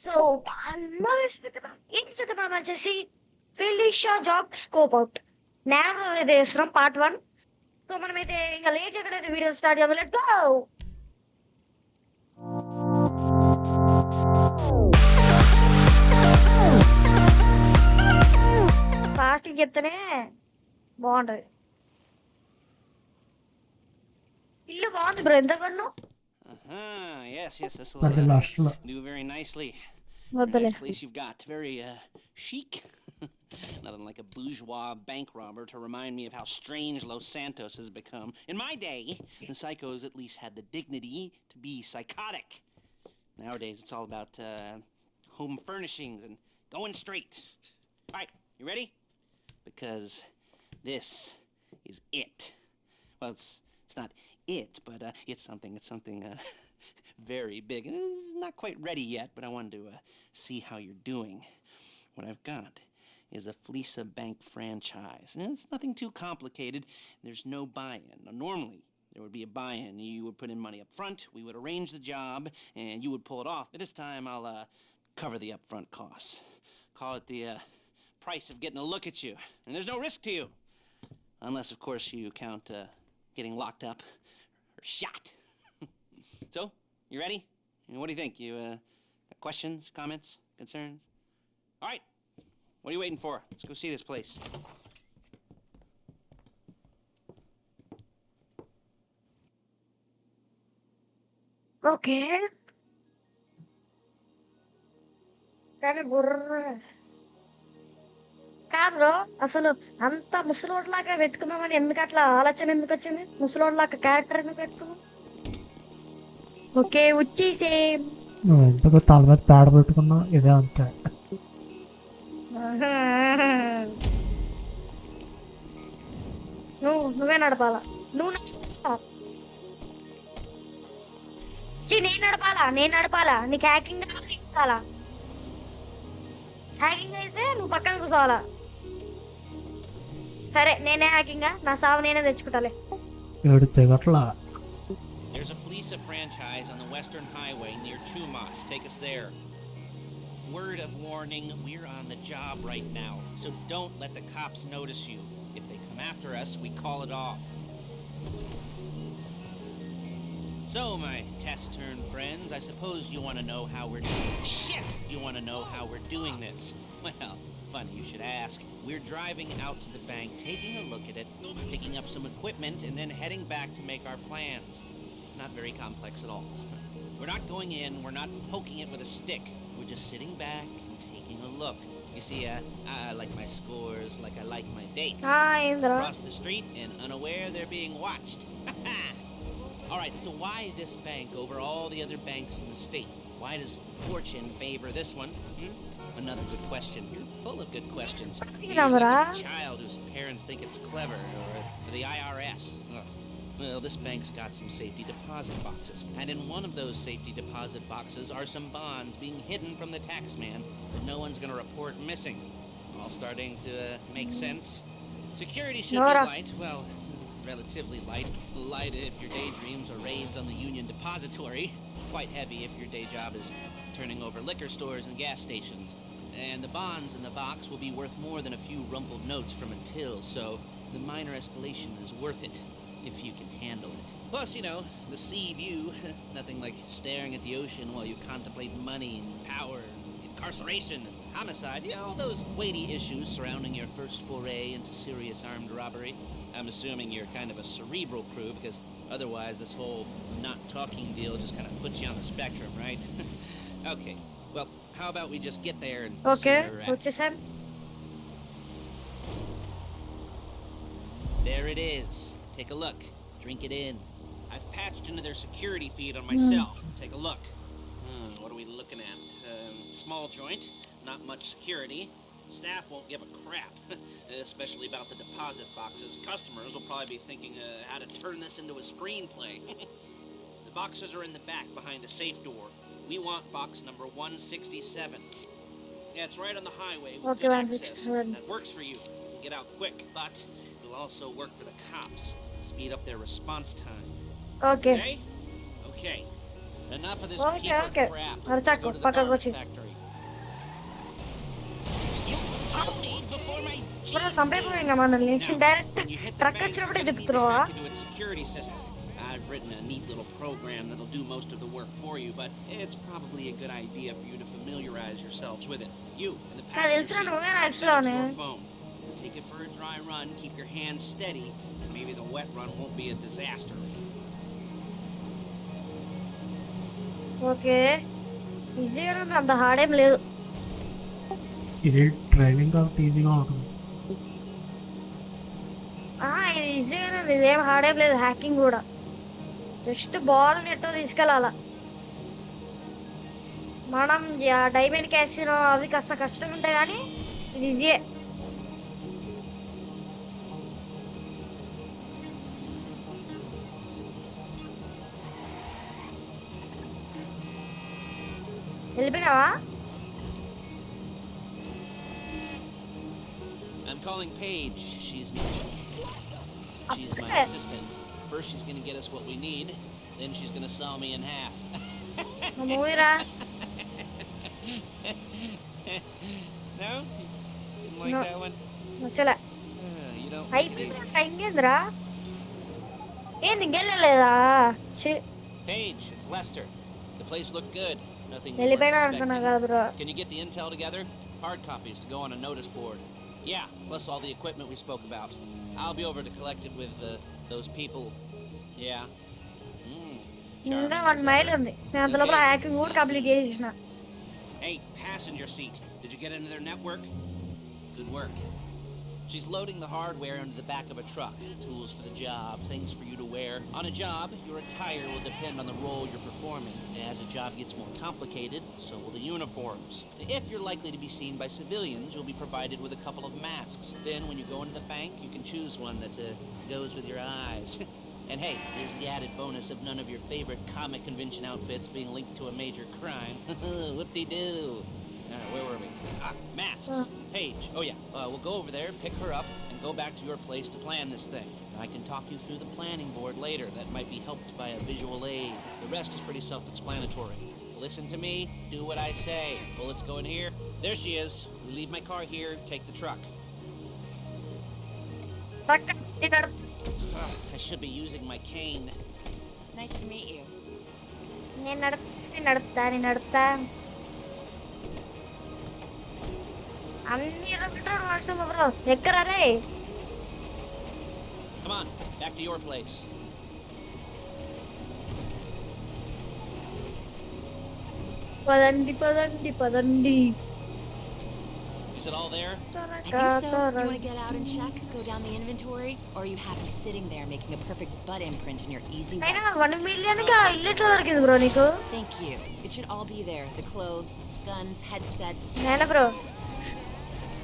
So ఏం చేద్దాం వచ్చేసి ఫెలిషియా జాబ్ స్కోప్ అవుట్ నేను అయితే చేస్తున్నాం పార్ట్ 1. సో మనమైతే ఇంకా లేట్ ఎక్కడైతే వీడియో స్టార్ట్ చేయాలి. Let's go. ఫాస్టింగ్ చెప్తేనే బాగుంటది. ఇల్లు బాగుంది బ్రో, ఎంత కొన్నావు? Yes, this will do very nicely. Very nice place you've got. Very chic. Nothing like a bourgeois bank robber to remind me of how strange Los Santos has become. In my day, the psychos at least had the dignity to be psychotic. Nowadays, it's all about home furnishings and going straight. All right, you ready? Because this is it. Well, it's not it, but it's something very big. It's not quite ready yet, but I wanted to see how you're doing. What I've got is a Fleeca bank franchise. And it's nothing too complicated. There's no buy-in. Now, normally, there would be a buy-in. You would put in money up front, we would arrange the job, and you would pull it off. But this time, I'll cover the upfront costs. Call it the price of getting a look at you. And there's no risk to you. Unless, of course, you count getting locked up or shot. So, you ready? What do you think? You got questions, comments, concerns? All right. What are you waiting for? Let's go see this place. Okay కానీ కాదు bro, అసలు అంత ముసలోడ్లాగా పెట్టుకున్నామని ఎందుకు అట్లా ఆలోచన ఎందుకు వచ్చింది? ముసలోడ్లాగా character ఎందుకు పెట్టుకున్నాం? ఓకే వచ్చేసే నువ్వు ఎందుకు తల మీద పేడ పెట్టుకున్నావు? ఇదే అంతే. నువ్వే నడపాలా? నేను నడపాలా? నీకు హ్యాకింగ్ కావాలా? హ్యాకింగ్ అయితే నువ్వు పక్కన కూర్చోవాలా? సరే నేనే హ్యాకింగ్, నా సావు నేనే తెచ్చుకుంటాలే. ఏడు తెగట్లా. There's a Fleeca franchise on the Western Highway near Chumash. Take us there. Word of warning, we're on the job right now, so don't let the cops notice you. If they come after us, we call it off. So, my taciturn friends, I suppose you want to know how we're doing... Shit! You want to know how we're doing this? Well, funny you should ask. We're driving out to the bank, taking a look at it, picking up some equipment, and then heading back to make our plans. Not very complex at all. We're not going in, we're not poking it with a stick. We're just sitting back and taking a look. You see, I like my scores like I like my dates. Across the street and unaware they're being watched. All right, so why this bank over all the other banks in the state? Why does fortune favor this one? Another good question. You're full of good questions. You're like a child whose parents think it's clever, or the IRS. Ugh. Well, this bank's got some safety deposit boxes, and in one of those safety deposit boxes are some bonds being hidden from the tax man that no one's going to report missing. All starting to make sense. Security should be light. Well, relatively light. Light if your daydreams are raids on the Union Depository. Quite heavy if your day job is turning over liquor stores and gas stations. And the bonds in the box will be worth more than a few rumpled notes from a till, so the minor escalation is worth it, if you can handle it. Plus, you know, the sea view, nothing like staring at the ocean while you contemplate money and power and incarceration and homicide, you know, all those weighty issues surrounding your first foray into serious armed robbery. I'm assuming you're kind of a cerebral crew, because otherwise this whole not talking deal just kind of puts you on the spectrum, right? Okay, well, how about we just get there and see where we're at. There it is. Take a look. Drink it in. I've patched into their security feed on my cell. Take a look. What are we looking at? Small joint, not much security. Staff won't give a crap, especially about the deposit boxes. Customers will probably be thinking how to turn this into a screenplay. The boxes are in the back behind the safe door. We want box number 167. Yeah, it's right on the highway with good access. That works for you. Get out quick, but it'll also work for the cops. Speed up their response time. Okay? Okay. Enough of this paper crap. Let's go to the factory. Bro Jeez, సంపేపు ఇంకా dude. మనల్ని Now, direct when you hit the truck bank, you're వచ్చినప్పుడే gonna need to తిప్పుతున్నావా? hack into its security system. I've written a neat little program that'll do most of the work for you, but it's probably a good idea for you to familiarize yourselves with it. You, in the నాకు passenger తెలుసురా seat, నువ్వే I'll send it to నడుస్తావని. your phone. Take it for a dry run, keep your hands steady, and maybe the wet run won't be a disaster. Okay ఈజీగానే ఉంది, అంత hard ఏం లేదు. ఇది training కాబట్టి ఈజీగా ఉంటుంది. ఇది ఈజీగానే ఉంది, ఇదేం హార్డ్ ఏం లేదు. హ్యాకింగ్ కూడా జస్ట్ బాల్ నెట్ తీసుకెళ్ళాల. మనం డైమండ్ క్యాసినో అవి కాస్త కష్టంగా ఉంటాయి కానీ ఇది ఈజీయే. వెళ్ళిపోయినావా? I'm calling Paige. She's my Okay. assistant. First she's gonna get us what we need, then she's gonna saw me in half. మూవీరా No? Didn't like No. that one? నచ్చలే. You don't like అయిపోయింది time ఏందిరా? ఏంది ఇంకెళ్ళలేదా? Paige, it's Lester. The place looked good. Nothing you వెళ్ళిపోయినా weren't అనుకున్నా expecting. కదా bro. Can you get the intel together? Hard copies to go on a notice board. Yeah, plus all the equipment we spoke about. I'll be over to collect it with those people. Yeah. ఇంకా Charming 1 as mile ever. ఉంది. నేను అంతలోపల hacking కూడా complete చేసేసిన. Hey, passenger seat. Did you get into their network? Good work. She's loading the hardware into the back of a truck. Tools for the job, things for you to wear. On a job, your attire will depend on the role you're performing. As a job gets more complicated, so will the uniforms. If you're likely to be seen by civilians, you'll be provided with a couple of masks. Then when you go into the bank, you can choose one that goes with your eyes. And hey, there's the added bonus of none of your favorite comic convention outfits being linked to a major crime. Whoop-de-doo. Where were we? Masks. Paige. Oh yeah. We'll go over there, pick her up, and go back to your place to plan this thing. I can talk you through the planning board later. That might be helped by a visual aid. The rest is pretty self-explanatory. Listen to me. Do what I say. Bullets go in here. There she is. We leave my car here. Take the truck. I should be using my cane. Nice to meet you. నేను నడుపుతా. అన్ని రొట్టెలు వర్షం bro. ఎక్కరా రే? Come on. Back to your place. పదండి. Is it all there? I think so. You want to get out and check? Go down the inventory? Or are you happy sitting there making a perfect butt imprint in your easy అయినా wax? 1 million గా ఇల్లు ఎట్లా దొరికింది bro నీకు? Thank you. It should all be there. The clothes, guns, headsets, నేనా bro?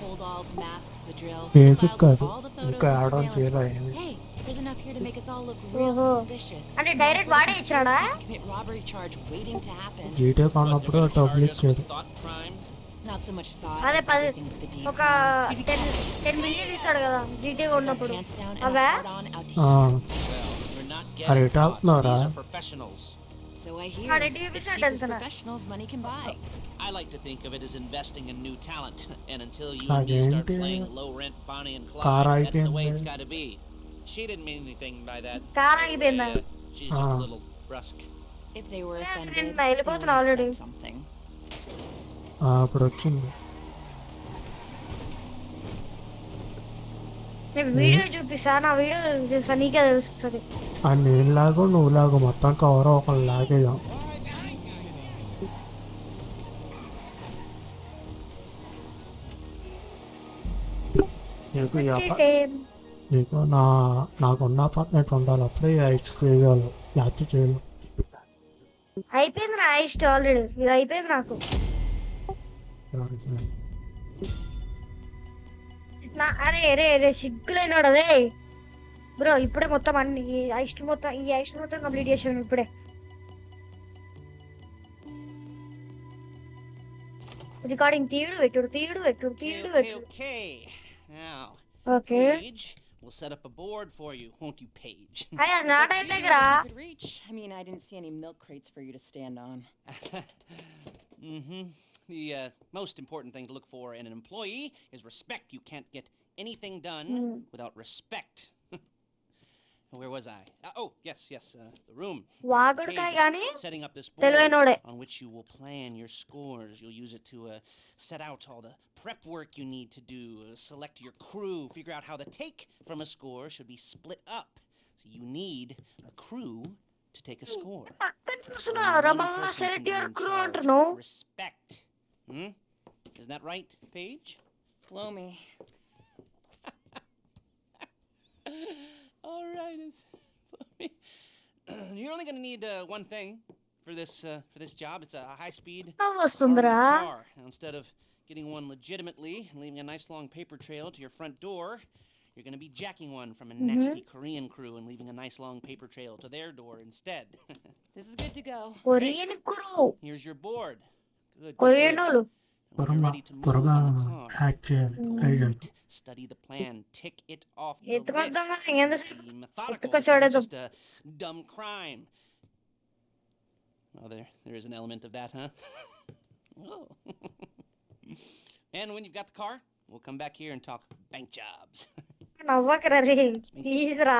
holdalls, masks, the drill. Basic files కాదు, with all the photos ఇంకా and add on surveillance. చేయాలి. Hey, there's enough here to make us all look real ఓహో. suspicious. అంటే Nice direct little వాడే ఇచ్చాడా? conspiracy to commit robbery charge waiting to happen. GTA What, కొన్నప్పుడు they're gonna డబ్బులు charge us with ఇచ్చాడు. thought crime? Not so much thought అదే as 10 everything but the deed ఒక crime. You'd be 10 million ఇస్తాడు కదా GTA కొన్నప్పుడు. pants down and away? a hard on out to ఆ, here. Well, you're not Are getting you caught. talking about These that? are professionals. So I hear. Ah, did you It's miss that cheap as dance? professionals money can buy. I like to think of it as investing in new talent. And until you and me start Agente. playing low-rent Bonnie and Car Clyde, that's the way అయిపోయింది. it's got to be. She didn't mean anything by that. Car by the way, అయిపోయిందా? She's just a Ah. little brusque. If they were Yeah, offended, నేను they would వెళ్ళిపోతున్నా have already. said something. అప్పుడు వచ్చింది. నేను video చూపిస్తా, నా video చూపిస్తా, నీకే తెలుస్తుంది. ఆ నేను లాగో నువ్వు లాగో మొత్తం కవర్ ఒకళ్ళు లాగేదాం. నీకు ఈ అప- సేమ్ నీకు నాకున్న అపార్ట్మెంట్ ఉండాలి, అప్పుడే ఐస్ చేయగలరు, లేకపోతే చేయను. అయిపోయింది నా ఇష్ట ఆల్రెడీ, ఇది అయిపోయింది నాకు. సరే సరే. అరే అరే అరే సిగ్గులేనాడు అదే బ్రో. ఇప్పుడే మొత్తం అన్ని ఈ ఐస్ట్ మొత్తం కంప్లీట్ చేసాను ఇప్పుడే. రికార్డింగ్ తీయుడు Okay. Now, okay. Paige, we'll set up a board for you, won't you, Paige? అయ్యా నా టైం You దగ్గర could reach. I mean, I didn't see any milk crates for you to stand on. Mm-hmm. the most important thing to look for in an employee is respect. You can't get anything done without respect. Where was I? Oh, yes, the room. వాగుడుకాయ Paige కానీ is setting up this board తెలివైనోడే. on which you will plan your scores. You'll use it to set out all the prep work you need to do, select your crew, figure out how the take from a score should be split up. So you need a crew to take a score. పక్కన Only చూస్తున్నారా one మళ్ళా person can select be your in crew charge. అంటున్నావు. Respect. Hmm? Isn't that right, Paige? Blow me. All right. You're only going to need one thing for this job. It's a high-speed నవ్వు వస్తుందిరా. armored car. Now, instead of getting one legitimately and leaving a nice long paper trail to your front door, you're going to be jacking one from a nasty Korean crew and leaving a nice long paper trail to their door instead. This is good to go. Korean crew. Here's your board. Good. Korean వాళ్ళు. And when you're త్వరగా ready to move త్వరగా on the car, hack చేయాలి go agent. over it, study the plan, tick it off the ఎందుకు list. అర్థం కాదు ఎంతసేపు Be methodical. ఎత్తుక This isn't చూడదు. just a dumb crime. Oh, there is an element of that, huh? Oh. And when you've got the car, we'll come back here and talk bank jobs. నవ్వకరా రే please రా.